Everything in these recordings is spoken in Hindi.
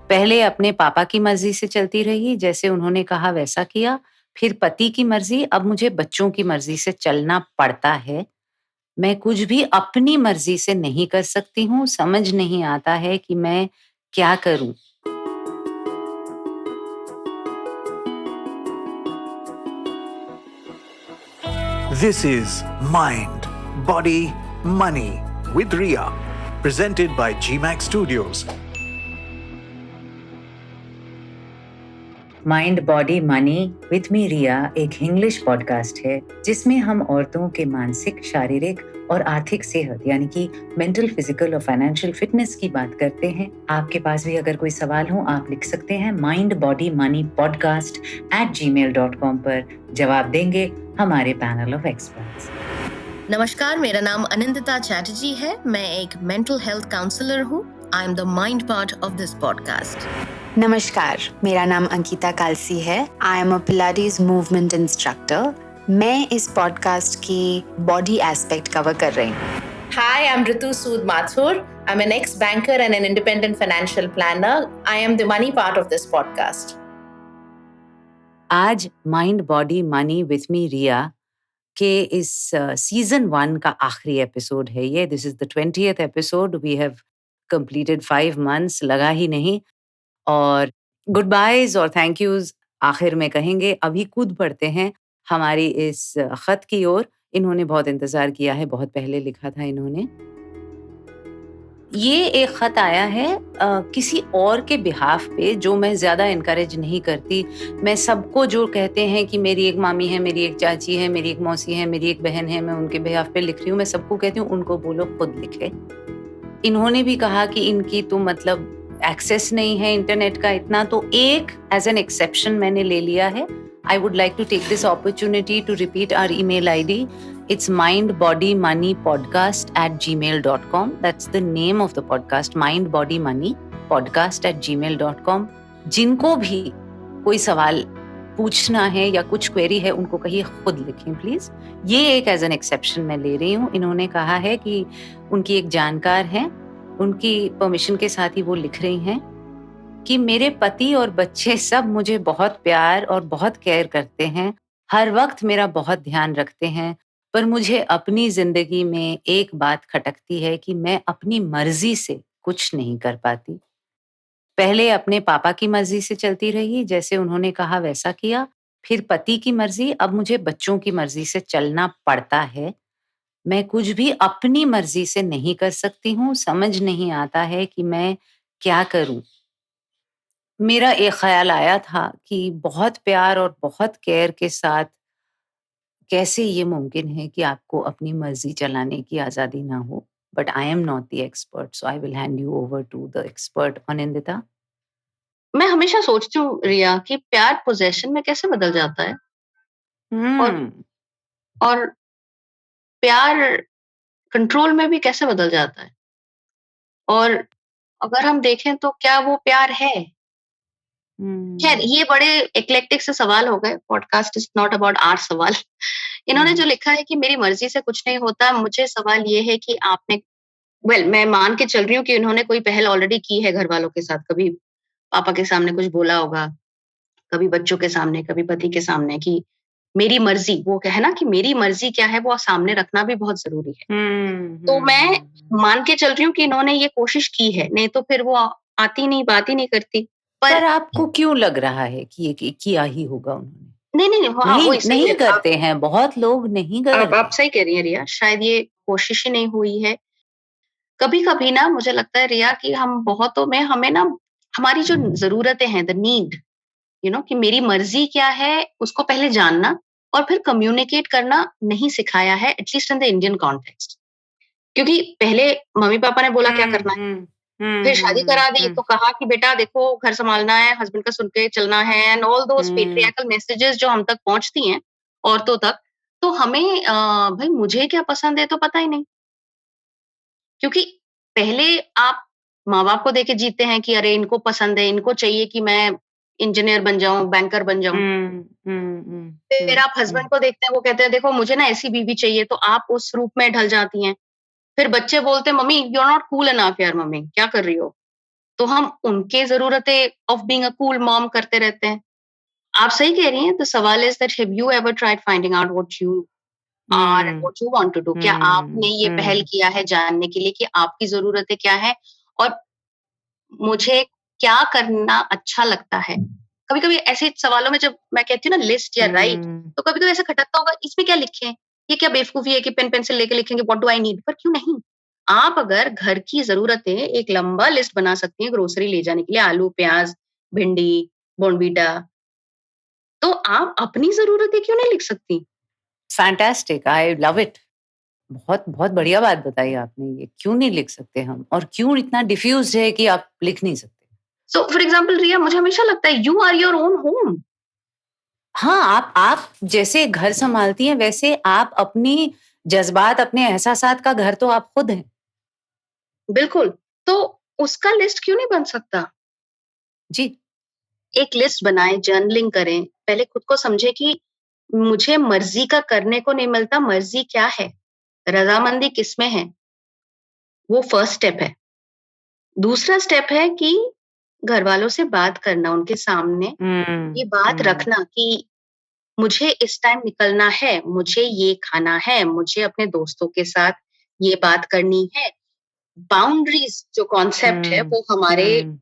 पहले अपने पापा की मर्ज़ी से चलती रही, जैसे उन्होंने कहा वैसा किया, फिर पति की मर्ज़ी, अब मुझे बच्चों की मर्ज़ी से चलना पड़ता है। मैं कुछ भी अपनी मर्ज़ी से नहीं कर सकती हूँ, समझ नहीं आता है कि मैं क्या करूँ? This is Mind, Body, Money with Ria, presented by GMAX Studios. Mind body money with me Riya एक इंग्लिश पॉडकास्ट है जिसमें हम औरतों के मानसिक, शारीरिक और आर्थिक सेहत यानी कि मेंटल, फिजिकल और फाइनेंशियल फिटनेस की बात करते हैं। आपके पास भी अगर कोई सवाल हो आप लिख सकते हैं mindbodymmoneypodcast@gmail.com पर। जवाब देंगे हमारे पैनल ऑफ एक्सपर्ट्स। नमस्कार, मेरा नाम अनिंदिता चैटर्जी है। मैं एक मेंटल हेल्थ काउंसलर हूँ। I am the mind part of this podcast. नमस्कार, मेरा नाम अंकिता कालसी है। I am a Pilates movement instructor. मैं इस पॉडकास्ट की बॉडी एस्पेक्ट कवर कर रही हूँ। Hi, I'm Ritu Sood Mathur. I'm an ex-banker and an independent financial planner. I am the money part of this podcast. आज mind body money with me Riya के इस सीजन 1 का आखिरी एपिसोड है ये। This is the 20th episode. We have completed 5 months, लगा ही नहीं। और गुड बायज और थैंक यूज आखिर में कहेंगे। अभी कूद पड़ते हैं हमारी इस खत की ओर। इन्होंने बहुत इंतजार किया है, बहुत पहले लिखा था इन्होंने। ये एक खत आया है किसी और के बिहाफ पे, जो मैं ज्यादा इनकरेज नहीं करती। मैं सबको जो कहते हैं कि मेरी एक मामी है, मेरी एक चाची है, मेरी एक मौसी है, मेरी एक बहन है, मैं उनके बिहाफ पे लिख रही हूँ। मैं सबको कहती हूँ उनको बोलो खुद लिखे। इन्होंने भी कहा कि इनकी तो मतलब एक्सेस नहीं है इंटरनेट का इतना, तो एक एज एन एक्सेप्शन मैंने ले लिया है। I would like to take this opportunity to repeat our email ID. It's mindbodymoneypodcast@gmail.com. That's the name of the podcast, mindbodymoneypodcast@gmail.com. जिनको भी कोई सवाल पूछना है या कुछ क्वेरी है उनको कहिए खुद लिखें प्लीज। ये एक एज एन एक्सेप्शन मैं ले रही हूँ। इन्होंने कहा है कि उनकी एक जानकार है, उनकी परमिशन के साथ ही वो लिख रही हैं कि मेरे पति और बच्चे सब मुझे बहुत प्यार और बहुत केयर करते हैं, हर वक्त मेरा बहुत ध्यान रखते हैं, पर मुझे अपनी जिंदगी में एक बात खटकती है कि मैं अपनी मर्जी से कुछ नहीं कर पाती। पहले अपने पापा की मर्जी से चलती रही, जैसे उन्होंने कहा वैसा किया, फिर पति की मर्जी, अब मुझे बच्चों की मर्जी से चलना पड़ता है। मैं कुछ भी अपनी मर्जी से नहीं कर सकती हूँ, समझ नहीं आता है कि मैं क्या करूँ। मेरा एक ख्याल आया था कि बहुत प्यार और बहुत केयर के साथ कैसे ये मुमकिन है कि आपको अपनी मर्जी चलाने की आज़ादी ना हो। But I am not the expert, so I will hand you over to the expert Anindita. मैं हमेशा सोचती हूँ रिया कि प्यार पोजेशन में कैसे बदल जाता है और हम्म। और प्यार कंट्रोल में भी कैसे बदल जाता है। और अगर हम देखें तो क्या वो प्यार है? खैर, हम्म। ये बड़े एक्लेक्टिक से सवाल हो गए। Podcast is not about our सवाल। इन्होंने हम्म। जो लिखा है कि मेरी मर्जी से कुछ नहीं होता, मुझे सवाल ये है कि आपने मैं मान के चल रही हूँ कि इन्होंने कोई पहल ऑलरेडी की है घर वालों के साथ। कभी पापा के सामने कुछ बोला होगा, कभी बच्चों के सामने, कभी पति के सामने कि मेरी मर्जी, वो कहना कि मेरी मर्जी क्या है वो सामने रखना भी बहुत ज़रूरी है। तो मैं मान के चल रही हूँ कि इन्होंने ये कोशिश की है, नहीं तो फिर वो आती नहीं, बात ही नहीं करती। पर पर आपको क्यों लग रहा है कि ये किया ही होगा उन्होंने? नहीं, नहीं, नहीं, हाँ, नहीं, वही सही नहीं है। करते हैं, बहुत लोग नहीं आप करते। सही कह रही हैं रिया, शायद ये कोशिश ही नहीं हुई है। कभी-कभी ना मुझे लगता है रिया कि हम बहुतों में हमें ना हमारी जो ज़रूरतें हैं, द नीड, कि मेरी मर्ज़ी क्या है, उसको पहले जानना और फिर कम्युनिकेट करना नहीं सिखाया है, at least in the Indian context. क्योंकि पहले मम्मी-पापा ने बोला क्या हम्म। करना है, हम्म। हम्म। फिर शादी करा दी हम्म। तो कहा कि बेटा देखो घर सँभालना है, हस्बैंड का सुन के चलना है and all those hmm. Patriarchal messages जो हम तक पहुँचती हैं, औरतों तक, तो हमें भई मुझे क्या पसंद है तो पता ही नहीं। क्योंकि पहले आप माँ-बाप को देके जीते हैं कि अरे इनको पसंद है, इनको चाहिए कि मैं इंजीनियर बन जाऊँ, बैंकर बन जाऊँ। हम्म। हम्म। हम्म। फिर आप हम्म। हस्बैंड को देखते हैं, वो कहते हैं देखो मुझे ना ऐसी बीवी चाहिए, तो आप उस रूप में ढल जाती हैं। फिर बच्चे बोलते हैं mummy you are not cool enough यार मम्मी, क्या कर रही हो? तो हम उनके ज़रूरतें of being a cool mom करते रहते हैं। आप सही कह रही हैं, तो सवाल is that have you ever tried finding out what you are and hmm what you want to do? क्या आपने ये पहल हम्म किया है जानने के लिए कि आपकी ज़रूरतें क्या हैं और मुझे क्या करना अच्छा लगता है? कभी-कभी ऐसे सवालों में जब मैं कहती हूँ ना लिस्ट या राइट, हम्म तो कभी-कभी ऐसा खटकता होगा, इसमें क्या लिखें? ये क्या बेवकूफ़ी है कि पेन पेंसिल लेके लिखेंगे व्हाट डू आई नीड? पर क्यों नहीं? आप अगर घर की ज़रूरतें एक लंबा लिस्ट बना सकती हैं ग्रोसरी ले जाने के लिए, आलू, प्याज़, भिंडी, बॉर्नवीटा, तो आप अपनी ज़रूरतें क्यों नहीं लिख सकती? Fantastic, I love it. बहुत बहुत बढ़िया बात बताई आपने। ये क्यों नहीं लिख सकते हम, और क्यों इतना डिफ्यूज है कि आप लिख नहीं सकते? सो फॉर एग्जाम्पल रिया, मुझे हमेशा लगता है you are your own home. हाँ, आप जैसे घर संभालती हैं वैसे आप अपनी जज्बात, अपने एहसासात का घर तो आप खुद हैं। बिल्कुल, तो उसका लिस्ट क्यों नहीं बन सकता? जी। एक लिस्ट बनाएँ, जर्नलिंग करें, पहले खुद को समझें कि मुझे मर्ज़ी का करने को नहीं मिलता, मर्ज़ी क्या है? रज़ामंदी किसमें है? वो फर्स्ट स्टेप है। दूसरा स्टेप है कि घरवालों से बात करना, उनके सामने ये बात हम्म रखना कि मुझे इस टाइम निकलना है, मुझे ये खाना है, मुझे अपने दोस्तों के साथ ये बात करनी है। बाउंड्रीज़ जो कॉन्सेप्ट है, हम्म वो हमारे हम्म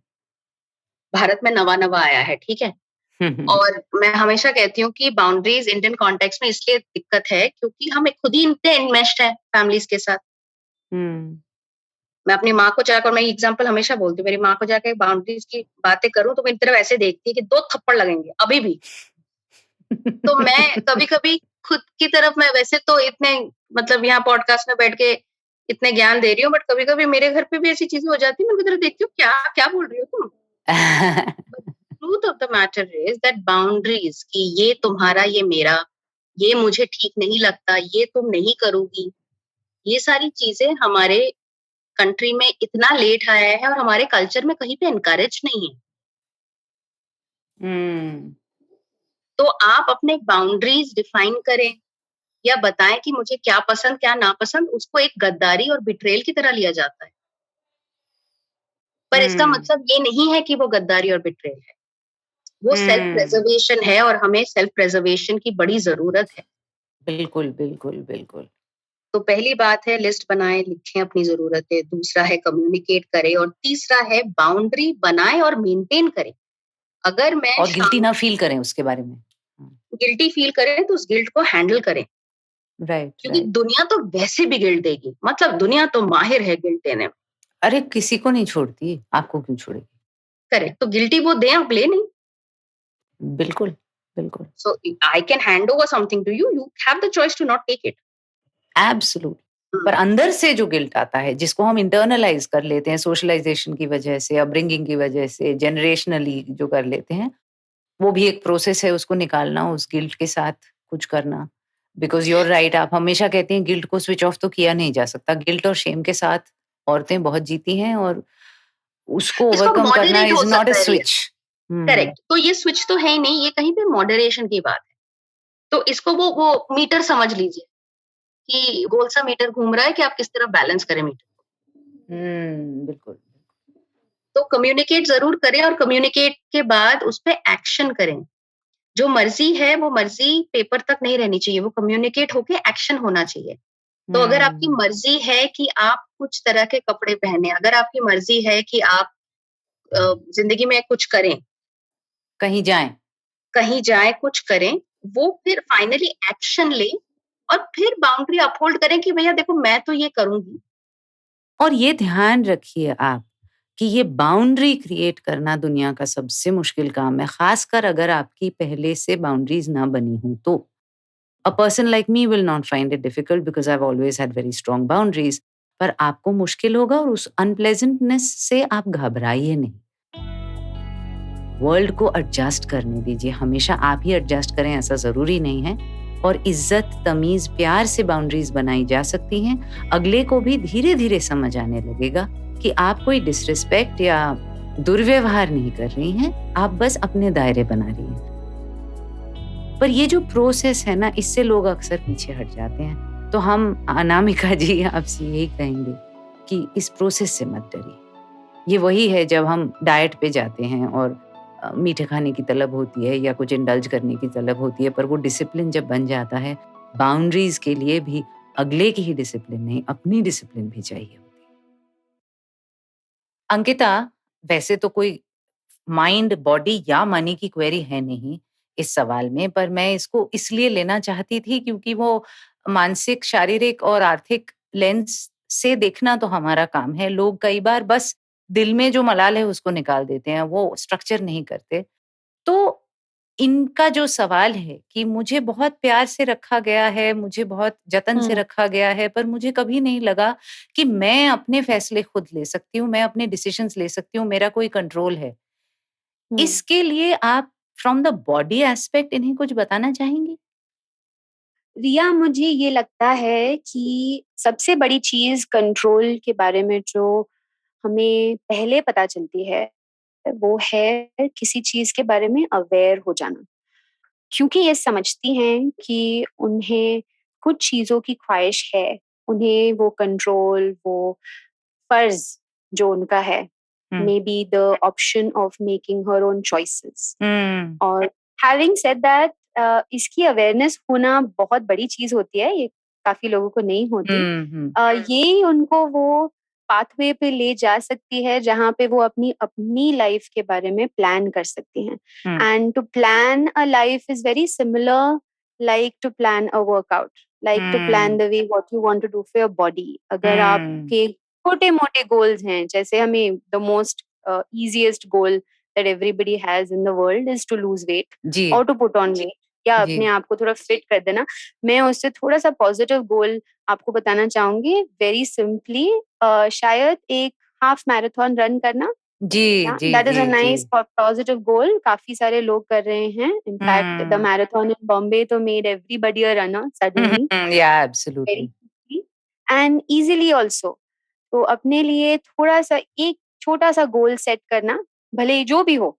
भारत में नवा-नवा आया है, ठीक है? हम्म और मैं हमेशा कहती हूँ कि बाउंड्रीज इंडियन कॉन्टेक्स्ट में इसलिए दिक्कत है क्योंकि हम एक खुद ही इतने इन्मेस्ड हैं फैमिलीज के साथ। हम्म मैं अपनी माँ को जाकर, मैं एग्जांपल हमेशा बोलती हूँ, मेरी माँ को जाके बाउंड्रीज की बातें करूँ तो मेरी तरफ ऐसे देखती है कि 2 थप्पड़ लगेंगे अभी भी। तो मैं कभी-कभी खुद की तरफ, मैं वैसे तो इतने मतलब यहाँ पॉडकास्ट में बैठ के इतने ज्ञान दे रही हूँ, बट कभी-कभी मेरे घर पे भी ऐसी चीज़ें हो जाती हैं, मैं उनकी तरफ देखती हूँ, क्या क्या बोल रही हो तुम? Truth of the matter is that boundaries कि ये तुम्हारा, ये मेरा, ये मुझे ठीक नहीं लगता, ये तुम नहीं करोगी, ये सारी चीजें हमारे कंट्री में इतना लेट आया है और हमारे कल्चर में कहीं पे एनकरेज नहीं है। हम्म तो आप अपने बाउंड्रीज डिफाइन करें या बताएं कि मुझे क्या पसंद क्या नापसंद, उसको एक गद्दारी और बिट्रेल की तरह लिया जाता है। पर इसका हम्म मतलब ये नहीं है कि वो गद्दारी और बिट्रेल है, वो सेल्फ हम्म प्रिजर्वेशन है और हमें सेल्फ प्रिजर्वेशन की बड़ी जरूरत है। बिल्कुल बिल्कुल बिल्कुल। तो पहली बात है लिस्ट बनाएं, लिखें अपनी ज़रूरतें, दूसरा है कम्युनिकेट करें और तीसरा है बाउंड्री बनाएं और मेंटेन करें। अगर मैं और गिल्टी शाम ना फील करें उसके बारे में। गिल्टी फील करें तो उस गिल्ट को हैंडल करें, राइट क्योंकि राइट। दुनिया तो वैसे भी गिल्ट देगी, मतलब दुनिया तो माहिर है गिल्ट देने में। अरे किसी को नहीं छोड़ती, आपको क्यों छोड़ेगी? करेक्ट, तो गिल्टी वो दें, आप ले नहीं। बिल्कुल बिल्कुल। So I can hand over something to you, you have the choice to not take it. Absolute. पर अंदर से जो गिल्ट आता है, जिसको हम इंटरनलाइज कर लेते हैं सोशलाइजेशन की वजह से, अपब्रिंगिंग की वजह से, जनरेशनली जो कर लेते हैं, वो भी एक प्रोसेस है उसको निकालना, उस गिल्ट के साथ कुछ करना। बिकॉज़ यू आर राइट, आप हमेशा कहती हैं गिल्ट को स्विच ऑफ तो किया नहीं जा सकता। गिल्ट और शेम के साथ औरतें बहुत जीती हैं, और उसको इसको ओवरकम करना मॉडरेट हो इज़ नॉट अ सकता है रिया। स्विच। हुँ, करेक्ट, तो ये स्विच तो है ही नहीं, ये कहीं पे मॉडरेशन की बात है। तो इसको वो मीटर समझ लीजिए कि गोल सा मीटर घूम रहा है कि आप किस तरह बैलेंस करें मीटर। बिल्कुल। तो कम्युनिकेट ज़रूर करें और कम्युनिकेट के बाद उस पे एक्शन करें। जो मर्ज़ी है वो मर्ज़ी पेपर तक नहीं रहनी चाहिए, वो कम्युनिकेट होके एक्शन होना चाहिए। तो अगर आपकी हुँ, मर्ज़ी है कि आप कुछ तरह के कपड़े पहने, अगर आपकी मर्ज़ी है कि आप ज़िंदगी में कुछ करें, कहीं जाएँ। कहीं जाएँ, कुछ करें, वो फिर फाइनली एक्शन लें और फिर बाउंड्री अपहोल्ड करें कि भैया देखो मैं तो ये करूँगी। और ये ध्यान रखिए आप कि ये बाउंड्री क्रिएट करना दुनिया का सबसे मुश्किल काम है, खासकर अगर आपकी पहले से बाउंड्रीज ना बनी हों तो। A person like me will not find it difficult because I have always had very strong boundaries. पर आपको मुश्किल होगा, और उस अनप्लेजेंटनेस से आप घबराइए नहीं। वर्ल्ड को एडजस्ट करने दीजिए, हमेशा आप ही एडजस्ट करें ऐसा जरूरी नहीं है। और इज्जत, तमीज, प्यार से बाउंड्रीज बनाई जा सकती हैं। अगले को भी धीरे धीरे समझ आने लगेगा कि आप कोई डिसरिस्पेक्ट या दुर्व्यवहार नहीं कर रही हैं, आप बस अपने दायरे बना रही हैं। पर ये जो प्रोसेस है ना, इससे लोग अक्सर पीछे हट जाते हैं। तो हम अनामिका जी आपसे यही कहेंगे कि इस प्रोसेस से मत डरिए। ये वही है जब हम डाइट पे जाते हैं और मीठे खाने की तलब होती है या कुछ इंडल्ज करने की तलब होती है, पर वो डिसिप्लिन जब बन जाता है, बाउंड्रीज के लिए भी अगले की ही डिसिप्लिन नहीं, अपनी डिसिप्लिन भी चाहिए होती है। अंकिता, वैसे तो कोई माइंड, बॉडी या मनी की क्वेरी है नहीं इस सवाल में, पर मैं इसको इसलिए लेना चाहती थी क्योंकि वो मानसिक, शारीरिक और आर्थिक लेंस से देखना तो हमारा काम है। लोग कई बार बस दिल में जो मलाल है उसको निकाल देते हैं, वो स्ट्रक्चर नहीं करते। तो इनका जो सवाल है कि मुझे बहुत प्यार से रखा गया है, मुझे बहुत जतन से हुँ, रखा गया है, पर मुझे कभी नहीं लगा कि मैं अपने फैसले खुद ले सकती हूँ, मैं अपने डिसीजंस ले सकती हूँ, मेरा कोई कंट्रोल है। हुँ। इसके लिए आप फ्रॉम द बॉडी एस्पेक्ट इन्हें कुछ बताना चाहेंगी? रिया, मुझे ये लगता है कि सबसे बड़ी चीज़ कंट्रोल के बारे में जो हमें पहले पता चलती है, वो है किसी चीज़ के बारे में अवेयर हो जाना। क्योंकि ये समझती हैं कि उन्हें कुछ चीज़ों की ख्वाहिश है, उन्हें वो कंट्रोल, वो फ़र्ज़ जो उनका है, हुँ। Maybe the option of making her own choices. हुँ। और हैविंग सेड दैट, इसकी अवेयरनेस होना बहुत बड़ी चीज़ होती है, ये काफ़ी लोगों को नहीं होती। हुँ, हुँ। ये उनको वो पाथवे पे ले जा सकती है जहाँ पे वो अपनी अपनी लाइफ़ के बारे में प्लान कर सकती हैं। हुँ, and to plan a life is very similar like to plan a workout, like to plan hmm, the way what you want to do for your body. अगर हुँ। आपके छोटे-मोटे गोल्स हैं, जैसे हमें the most easiest goal that everybody has in the world is to lose weight जी, or to put on weight या जी। अपने आप को थोड़ा फिट कर देना। मैं उससे थोड़ा-सा पॉज़िटिव गोल आपको बताना चाहूँगी, वेरी सिंपली शायद एक हाफ मैराथन रन करना, जी, या जी, दैट इज़ जी, अ जी। नाइस पॉज़िटिव गोल, काफ़ी सारे लोग कर रहे हैं। In fact the hmm. Marathon in Bombay तो made everybody uh runner hmm, hmm, suddenly, hmm. Yeah very absolutely. Quickly and easily also. तो अपने लिए थोड़ा-सा एक छोटा-सा गोल सेट करना, भले ही जो भी हो,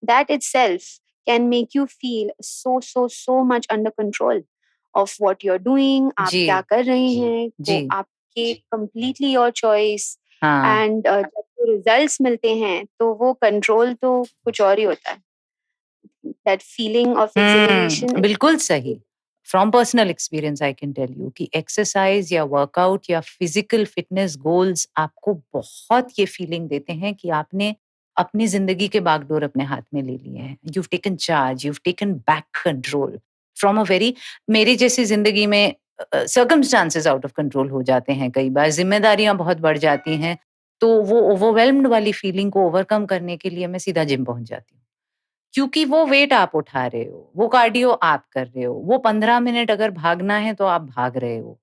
that itself can make you feel so much under control of what you're doing, आप जी, क्या कर रहे हैं, जी। वो आपके completely your choice। हाँ। एंड जब वो रिजल्ट्स मिलते हैं तो वो कंट्रोल तो कुछ और ही होता है। That feeling of acceleration. बिल्कुल सही। From personal experience I can tell you कि एक्सरसाइज़ या वर्कआउट या फिज़िकल फिटनेस गोल्स आपको बहुत ये फीलिंग देते हैं कि आपने अपनी ज़िंदगी के बागडोर अपने हाथ में ले लिए हैं। You have taken charge, you have taken back control from a very मेरी जैसी ज़िंदगी में सर्कमस्टेंसेस आउट ऑफ कंट्रोल हो जाते हैं कई बार, ज़िम्मेदारियाँ बहुत बढ़ जाती हैं, तो वो ओवरवेल्म्ड वाली फीलिंग को ओवरकम करने के लिए मैं सीधा जिम पहुँच जाती हूँ। क्योंकि वो वेट आप उठा रहे हो, वो कार्डियो आप कर रहे हो, वो 15 मिनट अगर भागना है तो आप भाग रहे हो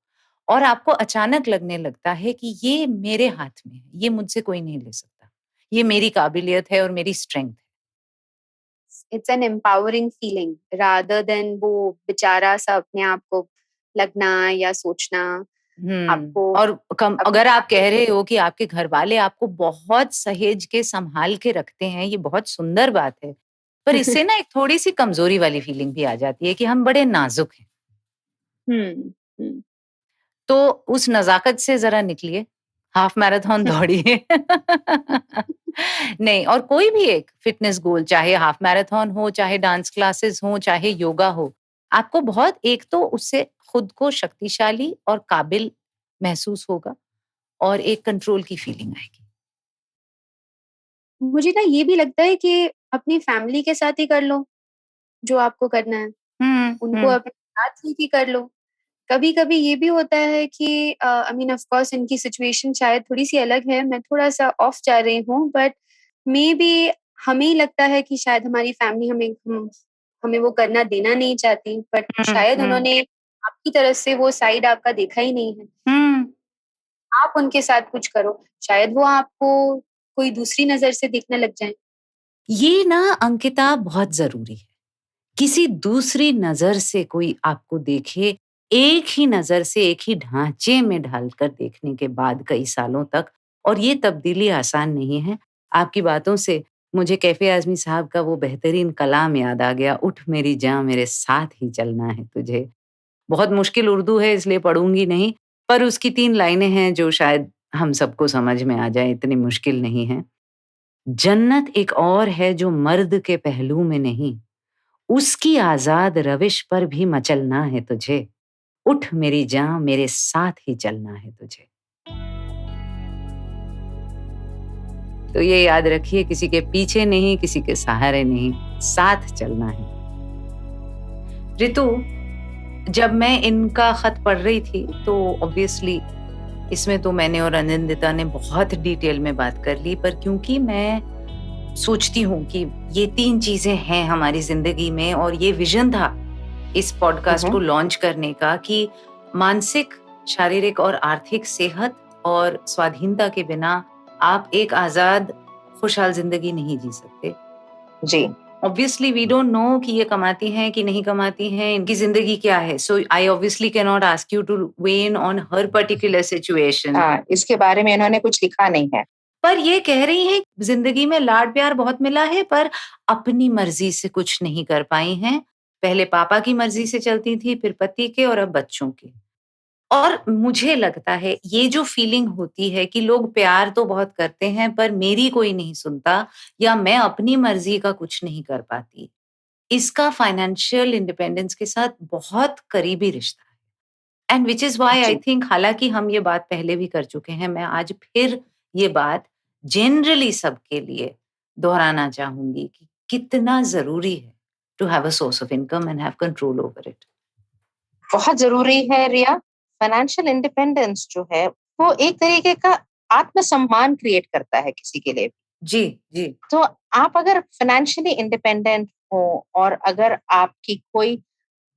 और आपको अचानक लगने लगता है कि ये मेरे हाथ में है, ये मुझसे कोई नहीं ले सकता। ये मेरी काबिलियत है और मेरी स्ट्रेंथ है। It's an empowering feeling rather than वो बेचारा सा अपने आप को लगना या सोचना। आपको और कम अपने अगर आप आप कह रहे हो कि आपके घरवाले आपको बहुत सहेज के सँभाल के रखते हैं, ये बहुत सुंदर बात है। पर इससे ना एक थोड़ी-सी कमज़ोरी वाली फीलिंग भी आ जाती है कि हम बड़े नाज़ुक हैं। हुँ, हुँ। तो उस नज़ाकत से ज़रा निकलिए, हाफ मैराथन दौड़िए। नहीं और कोई भी एक फ़िटनेस गोल चाहे हाफ मैराथन हो, चाहे डांस क्लासेस हों, चाहे योगा हो, आपको बहुत एक तो उससे खुद को शक्तिशाली और काबिल महसूस होगा और एक कंट्रोल की फीलिंग आएगी। मुझे ना ये भी लगता है कि अपनी फैमिली के साथ ही कर लो, जो आपको करना है। हुँ, उनको हुँ। अपने साथ लेके कर लो। कभी-कभी ये भी होता है कि आई मीन ऑफ कोर्स इनकी सिचुएशन शायद थोड़ी-सी अलग है, मैं थोड़ा-सा ऑफ जा रही हूँ, बट मेबी हमें ही लगता है कि शायद हमारी फैमिली हमें वो करना देना नहीं चाहती, बट हुँ, शायद हुँ। उन्होंने आपकी तरफ से वो साइड आपका देखा ही नहीं है। हुँ। आप उनके साथ कुछ करो, शायद वो आपको कोई दूसरी नज़र से देखने लग जाएँ। ये ना अंकिता बहुत ज़रूरी है। किसी दूसरी नज़र से कोई आपको देखे, एक ही नज़र से एक ही ढाँचे में ढालकर देखने के बाद कई सालों तक और ये तब्दीली आसान नहीं है। आपकी बातों से मुझे कैफ़े आज़मी साहब का वो बेहतरीन कलाम याद आ गया, उठ मेरी जाँ मेरे साथ ही चलना है तुझे। बहुत मुश्किल उर्दू है इसलिए पढ़ूँगी नहीं, पर उसकी 3 लाइनें हैं जो शायद हम सबको समझ में आ जाएँ, इतनी मुश्किल नहीं है। जन्नत एक और है जो मर्द के पहलू में नहीं, उसकी आजाद रविश पर भी मचलना है तुझे। उठ मेरी जान, मेरे साथ ही चलना है तुझे। तो ये याद रखिए, किसी के पीछे नहीं, किसी के सहारे नहीं, साथ चलना है। रितु, जब मैं इनका खत पढ़ रही थी तो ऑब्वियसली इसमें तो मैंने और अनिंदिता ने बहुत डिटेल में बात कर ली, पर क्योंकि मैं सोचती हूँ कि ये 3 चीजें हैं हमारी जिंदगी में और ये विजन था इस पॉडकास्ट को लॉन्च करने का कि मानसिक, शारीरिक और आर्थिक सेहत और स्वाधीनता के बिना आप एक आजाद, खुशहाल जिंदगी नहीं जी सकते। जी, ऑब्वियसली वी डोंट नो कि ये कमाती हैं कि नहीं कमाती हैं, इनकी जिंदगी क्या है। So I obviously can not ask you to weigh in on her particular situation. इसके बारे में इन्होंने कुछ लिखा नहीं है। पर ये कह रही हैं जिंदगी में लाड प्यार बहुत मिला है, पर अपनी मर्जी से कुछ नहीं कर पाई हैं। पहले पापा की मर्जी से चलती थी, फिर पति के और अब बच्चों के। और मुझे लगता है ये जो फीलिंग होती है कि लोग प्यार तो बहुत करते हैं पर मेरी कोई नहीं सुनता, या मैं अपनी मर्जी का कुछ नहीं कर पाती, इसका फाइनेंशियल इंडिपेंडेंस के साथ बहुत करीबी रिश्ता है। And which is why I think, हालांकि हम ये बात पहले भी कर चुके हैं, मैं आज फिर ये बात जनरली सबके लिए दोहराना चाहूंगी कि कितना जरूरी है to have a source of income and have control over it. बहुत जरूरी है रिया। फाइनेंशियल इंडिपेंडेंस जो है वो एक तरीके का आत्मसम्मान क्रिएट करता है किसी के लिए। जी जी। तो आप अगर फाइनेंशियली इंडिपेंडेंट हो और अगर आपकी कोई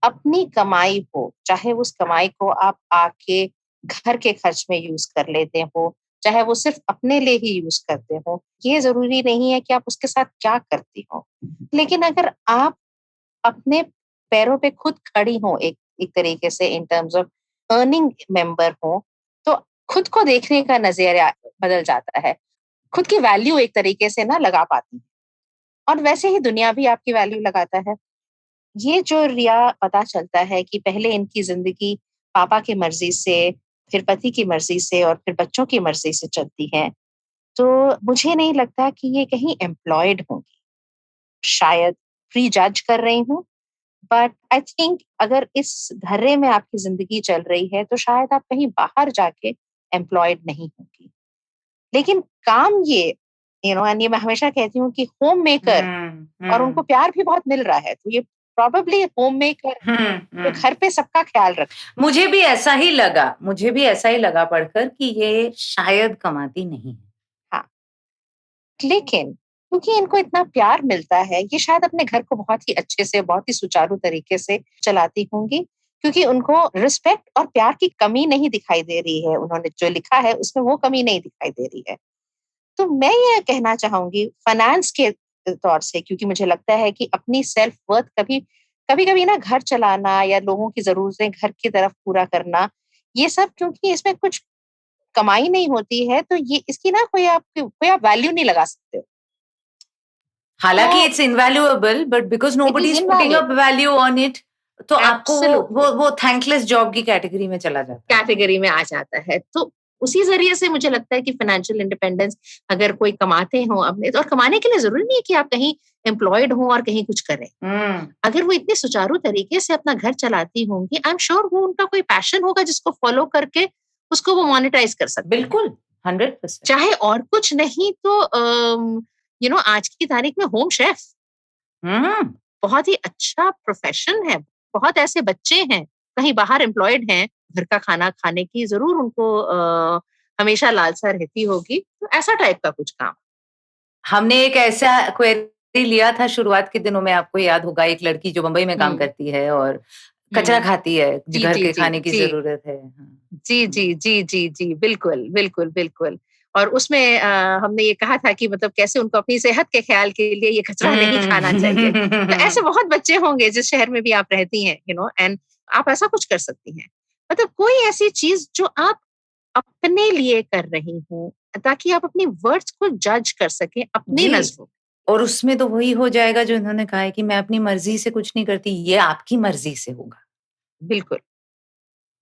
अपनी कमाई हो, चाहे उस कमाई को आप आके घर के खर्च में यूज कर लेते हो, चाहे वो सिर्फ अपने लिए ही यूज करते हो, ये जरूरी नहीं है कि आप उसके साथ क्या करती हो। लेकिन अगर आप अपने पैरों पे खुद खड़ी हो, एक तरीके से in terms of earning member हो, तो खुद को देखने का नजरिया बदल जाता है। खुद की वैल्यू एक तरीके से ना लगा पाती है और वैसे ही दुनिया भी आपकी वैल्यू लगाता है। ये जो रिया पता चलता है कि पहले इनकी जिंदगी पापा की मर्जी से, फिर पति की मर्जी से और फिर बच्चों की मर्जी से चलती है, तो मुझे नहीं लगता कि ये कहीं एम्प्लॉयड होंगी। शायद प्री जज कर रही हूँ, बट आई थिंक अगर इस धर्रे में आपकी जिंदगी चल रही है तो शायद आप कहीं बाहर जाके एम्प्लॉयड नहीं होंगी। लेकिन काम ये एंड ये मैं हमेशा कहती हूँ कि होम मेकर और उनको प्यार भी बहुत मिल रहा है, तो ये प्रोबेबली होम मेकर तो घर पे सबका ख्याल रख। मुझे भी ऐसा ही लगा पढ़कर कि ये शायद कमाती नहीं है। हाँ, लेकिन क्योंकि इनको इतना प्यार मिलता है, ये शायद अपने घर को बहुत ही अच्छे से, बहुत ही सुचारू तरीके से चलाती होंगी, क्योंकि उनको रिस्पेक्ट और प्यार की कमी नहीं दिखाई दे रही है। उन्होंने जो लिखा है उसमें वो कमी नहीं दिखाई दे रही है। तो मैं ये कहना चाहूंगी फाइनेंस के तौर से, क्योंकि मुझे लगता है कि अपनी सेल्फ वर्थ कभी कभी ना घर चलाना या लोगों की जरूरतें घर की तरफ पूरा करना, ये सब क्योंकि इसमें कुछ कमाई नहीं होती है, तो ये इसकी ना कोई आप वैल्यू नहीं लगा सकते हो। हालांकि it's invaluable, but because nobody is putting up value on it, तो आपको वो थैंकलेस जॉब की कैटेगरी में चला जाता है, कैटेगरी में आ जाता है। तो उसी जरिए से मुझे लगता है कि फाइनेंशियल इंडिपेंडेंस अगर कोई कमाते हो अपने, और कमाने के लिए जरूरी नहीं है कि आप कहीं एम्प्लॉयड हो और कहीं कुछ करें। अगर वो इतने सुचारू तरीके से अपना घर चलाती होंगी, आई एम श्योर वो उनका कोई पैशन होगा जिसको फॉलो करके उसको वो मोनेटाइज कर सकते। बिल्कुल 100%। चाहे और कुछ नहीं तो आज की तारीख में होम शेफ बहुत ही अच्छा प्रोफेशन है। बहुत ऐसे बच्चे हैं कहीं बाहर एम्प्लॉयड हैं, घर का खाना खाने की जरूर उनको हमेशा लालसा रहती होगी, तो ऐसा टाइप का कुछ काम। हमने एक ऐसा क्वेरी लिया था शुरुआत के दिनों में, आपको याद होगा, एक लड़की जो मुंबई में काम करती है और कचरा खाती है, घर के खाने की जरूरत है। जी जी जी जी जी, बिल्कुल बिल्कुल बिल्कुल। और उसमें हमने ये कहा था कि मतलब कैसे उनको अपनी सेहत के ख्याल के लिए ये कचरा नहीं खाना चाहिए। तो ऐसे बहुत बच्चे होंगे जिस शहर में भी आप रहती हैं, एंड आप ऐसा कुछ कर सकती हैं। मतलब कोई ऐसी चीज जो आप अपने लिए कर रही हो, ताकि आप अपनी वर्ड्स को जज कर सकें अपनी नजरों। और उसमें तो वही हो जाएगा जो इन्होंने कहा है कि मैं अपनी मर्जी से कुछ नहीं करती, ये आपकी मर्जी से होगा। बिल्कुल।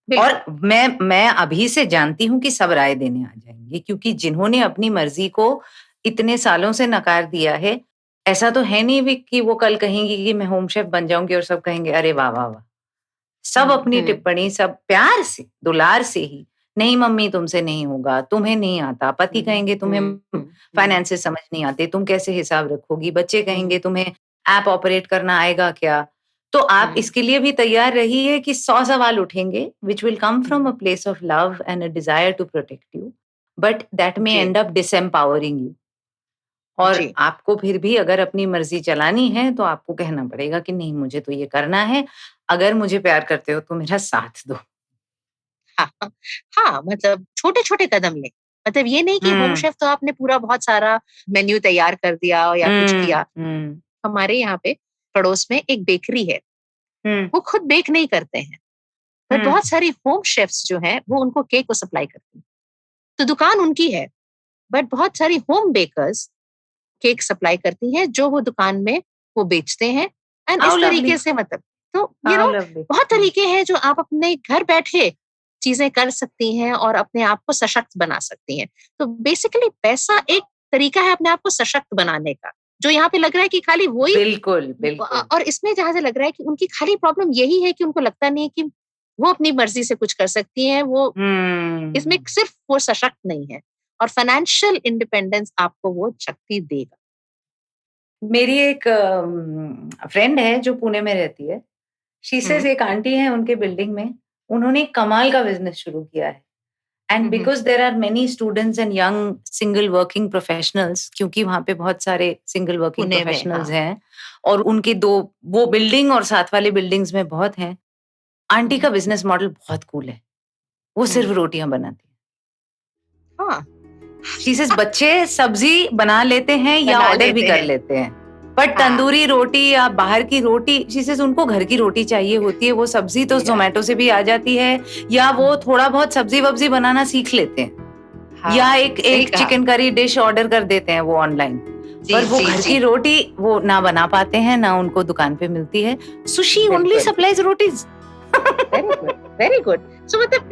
और मैं अभी से जानती हूँ कि सब राय देने आ जाएंगे, क्योंकि जिन्होंने अपनी मर्जी को इतने सालों से नकार दिया है, ऐसा तो है नहीं भी कि वो कल कहेंगी कि मैं होम शेफ बन जाऊंगी और सब कहेंगे अरे वाह वाह वाह। सब अपनी टिप्पणी सब प्यार से, दुलार से ही, नहीं मम्मी तुमसे नहीं होगा, तुम्हें नहीं आता, पति कहेंगे तुम्हें फाइनेंसेस समझ नहीं आते, तुम कैसे हिसाब रखोगी, बच्चे कहेंगे तुम्हें ऐप ऑपरेट करना आएगा क्या। तो आप इसके लिए भी तैयार रहिए कि 100 सवाल उठेंगे which will come from a place of love and a desire to protect you, but that may end up disempowering you. और आपको फिर भी अगर अपनी मर्जी चलानी है तो आपको कहना पड़ेगा कि नहीं मुझे तो ये करना है, अगर मुझे प्यार करते हो तो मेरा साथ दो। हाँ, हाँ, मतलब छोटे-छोटे कदम लें। मतलब ये नहीं कि होम शेफ तो आपने पूरा बहुत सारा मेन्यू तैयार कर दिया या कुछ किया। हमारे यहाँ पे पड़ोस में एक बेकरी है, वो खुद बेक नहीं करते हैं, पर बहुत सारी होम शेफ्स जो हैं वो उनको केक को सप्लाई करती हैं। तो दुकान उनकी है, बट बहुत सारी होम बेकर्स केक सप्लाई करती हैं जो वो दुकान में वो बेचते हैं। एंड इस तरीके से मतलब तो बहुत तरीके हैं जो आप अपने घर बैठे चीजें कर सकती हैं और अपने आप को सशक्त बना सकती हैं। तो बेसिकली पैसा एक तरीका है अपने आप को सशक्त बनाने का, जो यहाँ पे लग रहा है कि खाली वही बिल्कुल बिल्कुल। और इसमें जहां से लग रहा है कि उनकी खाली प्रॉब्लम यही है कि उनको लगता नहीं है कि वो अपनी मर्जी से कुछ कर सकती हैं, वो इसमें सिर्फ वो सशक्त नहीं है और फाइनेंशियल इंडिपेंडेंस आपको वो शक्ति देगा। मेरी एक फ्रेंड है जो पुणे में रहती है, शी सेज एक आंटी है उनके बिल्डिंग में, उन्होंने एक कमाल का बिजनेस शुरू किया है and because there are many students and young single working professionals, क्योंकि वहां पे बहुत सारे सिंगल वर्किंग प्रोफेशनल्स हैं और उनके वो बिल्डिंग और साथ वाले बिल्डिंग्स में बहुत हैं। आंटी का बिजनेस मॉडल बहुत कूल है, वो सिर्फ रोटियां बनाती है। हाँ, शी सेज बच्चे सब्जी बना लेते हैं या ऑर्डर भी कर लेते हैं, बट तंदूरी रोटी या बाहर की रोटी, शी सेज उनको घर की रोटी चाहिए होती है। वो सब्जी तो जोमेटो से भी आ जाती है या वो थोड़ा बहुत सब्जी वब्जी बनाना सीख लेते हैं या एक चिकन करी डिश ऑर्डर कर देते हैं वो ऑनलाइन, पर वो घर की रोटी वो ना बना पाते हैं, ना उनको दुकान पे मिलती है। So she only supplies rotis. Very good. So मतलब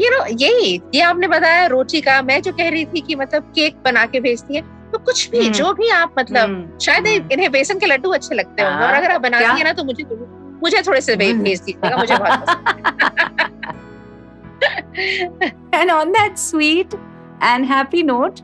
ये आपने बताया रोटी का, मैं जो कह रही थी कि मतलब केक बना के भेजती है, तो कुछ भी जो भी आप मतलब शायद इन्हें बेसन के लड्डू अच्छे लगते होंगे और अगर आप बनाती है ना तो मुझे थोड़े से भेज दीजिएगा, मुझे बहुत पसंद है। And on that sweet and happy note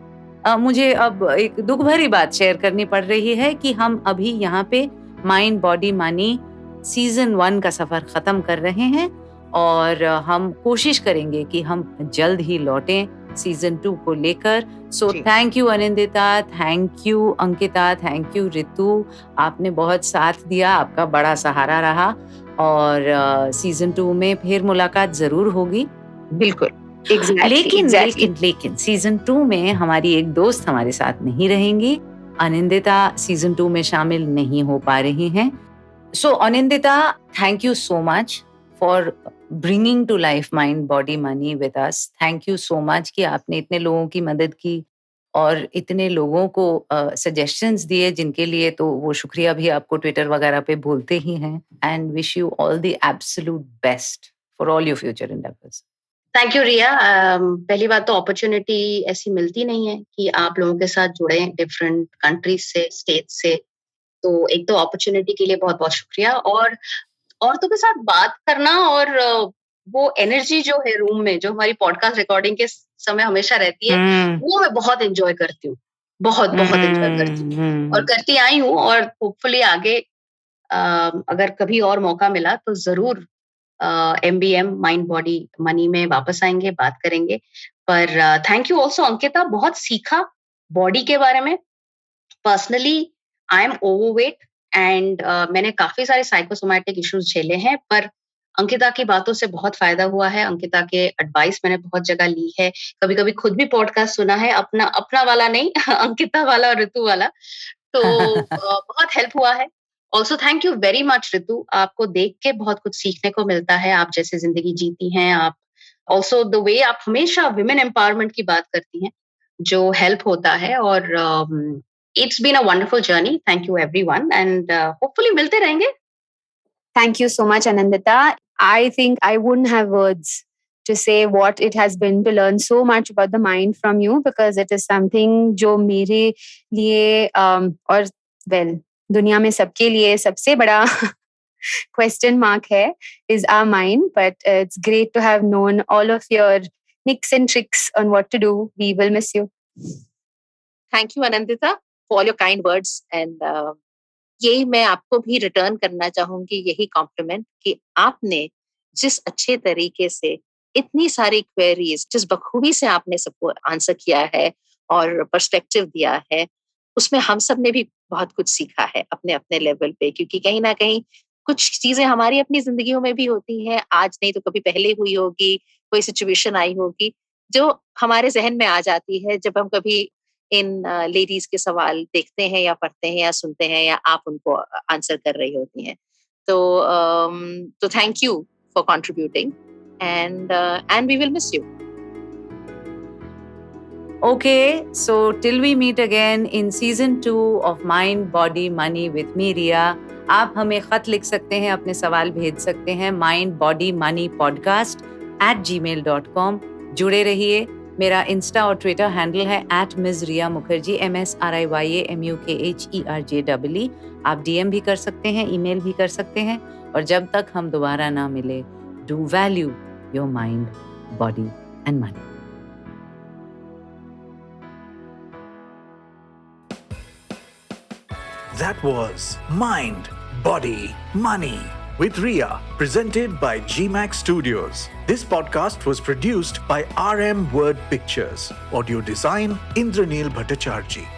मुझे अब एक दुख भरी बात शेयर करनी पड़ रही है कि हम अभी यहाँ पे माइंड बॉडी मनी सीजन 1 का सफर खत्म कर रहे हैं और हम कोशिश करेंगे कि हम जल्द ही लौटें सीजन 2 को लेकर। So thank you Anindita, thank you Ankita, thank you Ritu, आपने बहुत साथ दिया, आपका बड़ा सहारा रहा और सीजन 2 में फिर मुलाकात जरूर होगी। बिल्कुल। लेकिन सीजन 2 में हमारी एक दोस्त हमारे साथ नहीं रहेंगी, अनिंदिता सीजन 2 में शामिल नहीं हो पा रही हैं। So Anindita, thank you so much for bringing to life mind body money with us. Thank you so much कि आपने इतने लोगों की मदद की और इतने लोगों को सजेशंस दिए, जिनके लिए तो वो शुक्रिया भी आपको ट्विटर वगैरह पे बोलते ही हैं। And wish you all the absolute best for all your future endeavours. Thank you Riya. पहली बात तो अपॉर्चुनिटी ऐसी मिलती नहीं है कि आप लोगों के साथ जुड़े डिफरेंट कंट्रीज से, स्टेट से, तो एक तो अपॉर्चुनिटी के लिए बहुत बहुत शुक्रिया। और औरतों के साथ बात करना और वो एनर्जी जो है रूम में, जो हमारी पॉडकास्ट रिकॉर्डिंग के समय हमेशा रहती है, वो मैं बहुत एंजॉय करती हूँ, बहुत एंजॉय करती हूँ और करती आई हूँ। और होपफुली आगे अगर कभी और मौका मिला तो जरूर MBM माइंड बॉडी मनी में वापस आएंगे, बात करेंगे। पर थैंक यू ऑल्सो अंकिता, बहुत सीखा बॉडी के बारे में। Personally I am overweight and मैंने काफी सारे साइकोसोमैटिक इश्यूज झेले हैं, पर अंकिता की बातों से बहुत फायदा हुआ है। अंकिता के एडवाइस मैंने बहुत जगह ली है, कभी कभी खुद भी पॉडकास्ट सुना है, अपना वाला नहीं अंकिता वाला और ऋतु वाला, तो बहुत हेल्प हुआ है। Also thank you very much Ritu, आपको देख के बहुत कुछ सीखने को मिलता है, आप जैसे जिंदगी जीती हैं आप। ऑल्सो द वे आप हमेशा विमेन एम्पावरमेंट की बात करती हैं, जो हेल्प होता है। और it's been a wonderful journey. Thank you everyone and hopefully मिलते रहेंगे। Thank you so much Anandita. I think I wouldn't have words to say what it has been to learn so much about the mind from you, because it is something जो मेरे लिए और well दुनिया में सबके लिए सबसे बड़ा question mark है is our mind. But it's great to have known all of your nicks and tricks on what to do. We will miss you. Thank you, Anandita, for all your kind words. And यही मैं आपको भी रिटर्न करना चाहूंगी, यही कॉम्प्लीमेंट कि आपने जिस अच्छे तरीके से इतनी सारी क्वेरीज जिस बखूबी से आपने सबको आंसर किया है और पर्सपेक्टिव दिया है, उसमें हम सब ने भी बहुत कुछ सीखा है अपने अपने लेवल पे, क्योंकि कहीं ना कहीं कुछ चीजें हमारी अपनी जिंदगियों में भी होती हैं, आज नहीं तो कभी पहले हुई होगी, कोई सिचुएशन आई होगी जो हमारे जहन में आ जाती है जब हम कभी इन लेडीज के सवाल देखते हैं या पढ़ते हैं या सुनते हैं या आप उनको आंसर कर रही होती हैं. तो thank you for contributing and we will miss you. Okay, so till we meet again in season 2 of Mind, Body, Money with me, Riya. आप हमें खत लिख सकते हैं, अपने सवाल भेज सकते हैं mindbodymoneypodcast@gmail.com. जुड़े रहिए. मेरा इंस्टा और ट्विटर हैंडल है @Ms Riya Mukherjee, MSRIYAMUKHERJEE. आप DM भी कर सकते हैं, ईमेल भी कर सकते हैं. और जब तक हम दोबारा ना मिले, do value your mind, body and money. That was Mind, Body, Money with Riya, presented by GMAX Studios. This podcast was produced by RM Word Pictures. Audio design, Indranil Bhattacharjee.